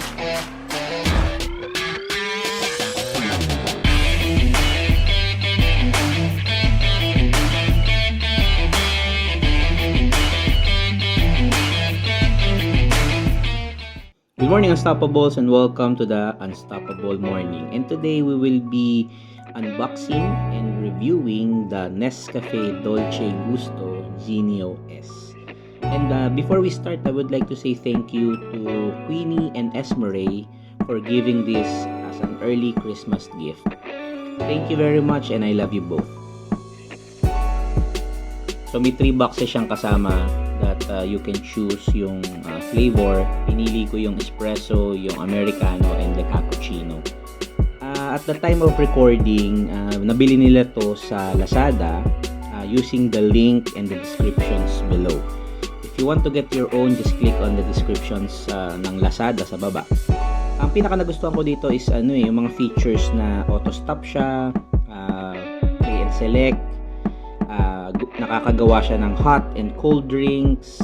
Good morning, Unstoppables, and welcome to the Unstoppable Morning. And today we will be unboxing and reviewing the NESCAFÉ DOLCE GUSTO Genio S. And before we start, I would like to say thank you to Queenie and Esmeralda for giving this as an early Christmas gift. Thank you very much, and I love you both. So may 3 boxes siyang kasama that you can choose yung flavor. Pinili ko yung espresso, yung americano, and the cappuccino. At the time of recording, nabili nila to sa Lazada using the link and the descriptions below. If you want to get your own, just click on the descriptions ng Lazada sa baba. Ang pinaka nagustuhan ko dito is yung mga features na auto stop siya, play and select, nakakagawa siya ng hot and cold drinks.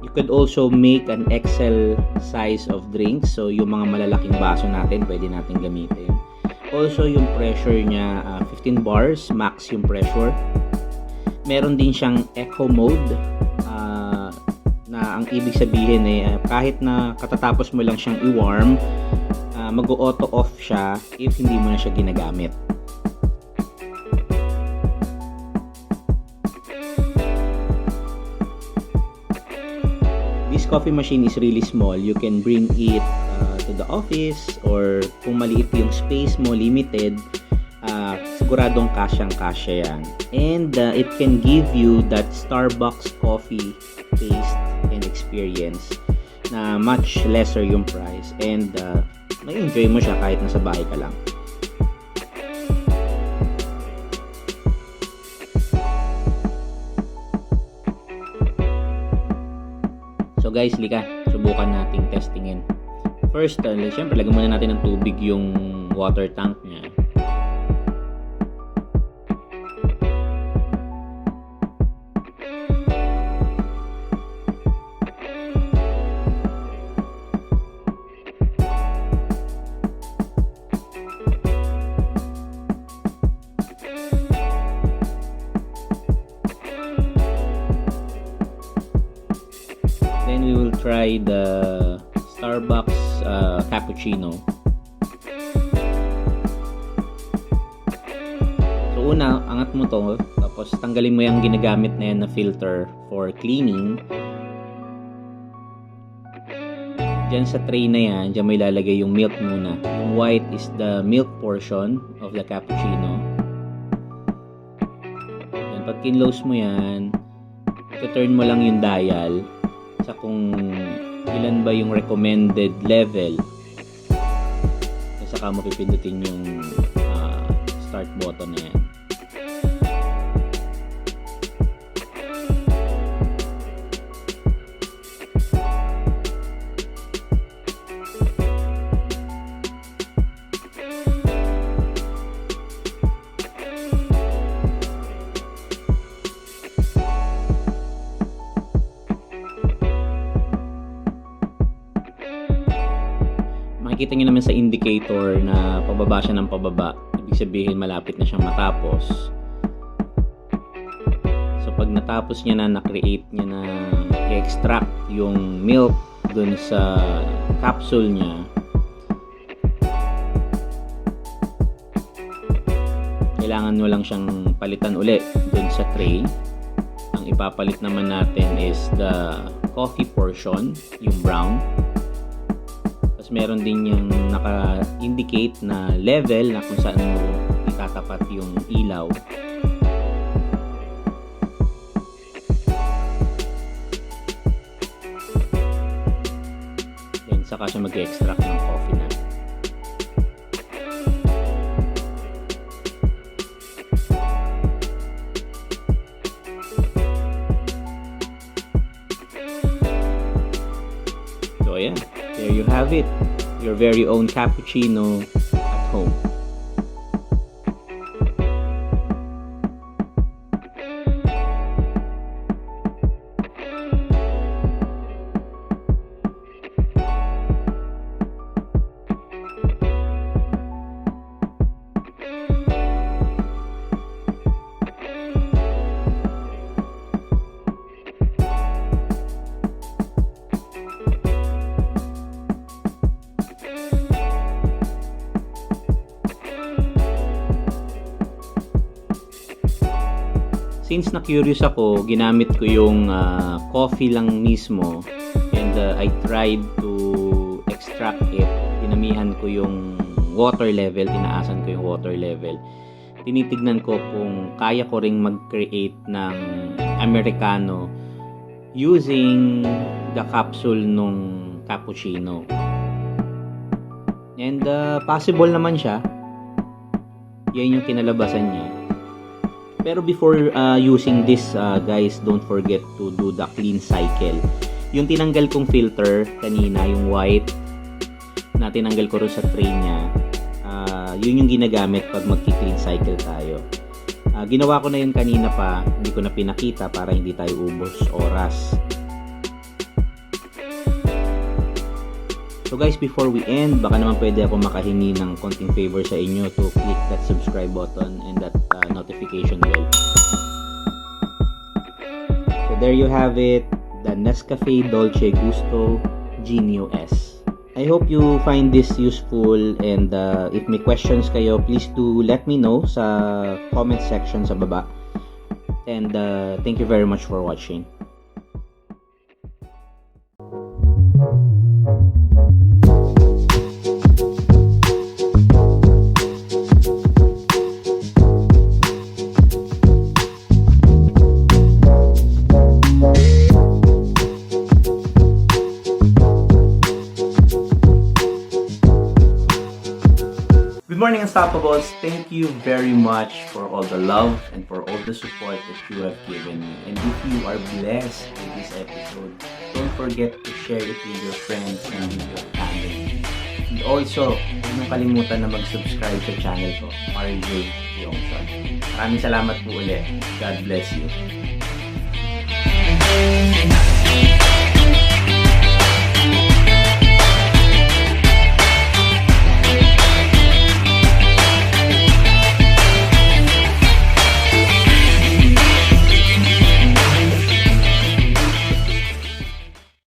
You could also make an XL size of drinks, so yung mga malalaking baso natin pwede natin gamitin. Also yung pressure niya, 15 bars max yung pressure. Meron din siyang eco mode, na ang ibig sabihin kahit na katatapos mo lang siyang i-warm, mag-auto off siya if hindi mo na siya ginagamit. This coffee machine is really small. You can bring it to the office, or kung maliit yung space mo, limited, siguradong kasyang-kasya yan. And it can give you that Starbucks coffee taste and experience na much lesser yung price, and may enjoy mo siya kahit nasa bahay ka lang. So guys, lika, subukan nating testingin. First, syempre lagyan muna natin ng tubig yung water tank niya. Then we will try the Starbucks cappuccino. So una, angat mo to, tapos tanggalin mo yung ginagamit na yan na filter for cleaning. Diyan sa tray na yan, diyan mo ilalagay yung milk muna. Yung white is the milk portion of the cappuccino. Then pag kinlose mo yan, turn mo lang yung dial sa kung ilan ba yung recommended level. Saka mo pipindutin yung start button na yan. Makikita nyo naman sa indicator na pababa siya ng pababa. Ibig sabihin malapit na siyang matapos. So pag natapos niya na, na-create niya na i-extract yung milk dun sa capsule niya, kailangan mo lang siyang palitan uli dun sa tray. Ang ipapalit naman natin is the coffee portion, yung brown. Meron din yung naka-indicate na level na kung saan mo itatapat yung ilaw. Then saka siya mag-extract ng coffee na. So ayan, there you have it. Your very own cappuccino at home. since na-curious ako, ginamit ko yung coffee lang mismo, and I tried to extract it. Dinamihan ko yung water level, tinaasan ko yung water level. Tinitignan ko kung kaya ko ring mag-create ng Americano using the capsule nung cappuccino. And possible naman siya. Yan yung kinalabasan niya. Pero before using this, guys, don't forget to do the clean cycle. Yung tinanggal kong filter kanina, yung white, na tinanggal ko rin sa tray niya, yun yung ginagamit pag magki-clean cycle tayo. Ginawa ko na yun kanina pa, hindi ko na pinakita para hindi tayo ubos oras. So guys, before we end, baka naman pwede ako makahingi ng konting favor sa inyo to click that subscribe button and that notification bell. So there you have it, the NESCAFÉ DOLCE GUSTO Genio S. I hope you find this useful, and if may questions kayo, please do let me know sa comment section sa baba. And thank you very much for watching. Good morning, Unstoppables. Thank you very much for all the love and for all the support that you have given me. And if you are blessed with this episode, don't forget to share it with your friends and with your family. And also, huwag niyong kalimutan na mag-subscribe sa channel ko, RJ Yongson. Maraming salamat po ulit. God bless you.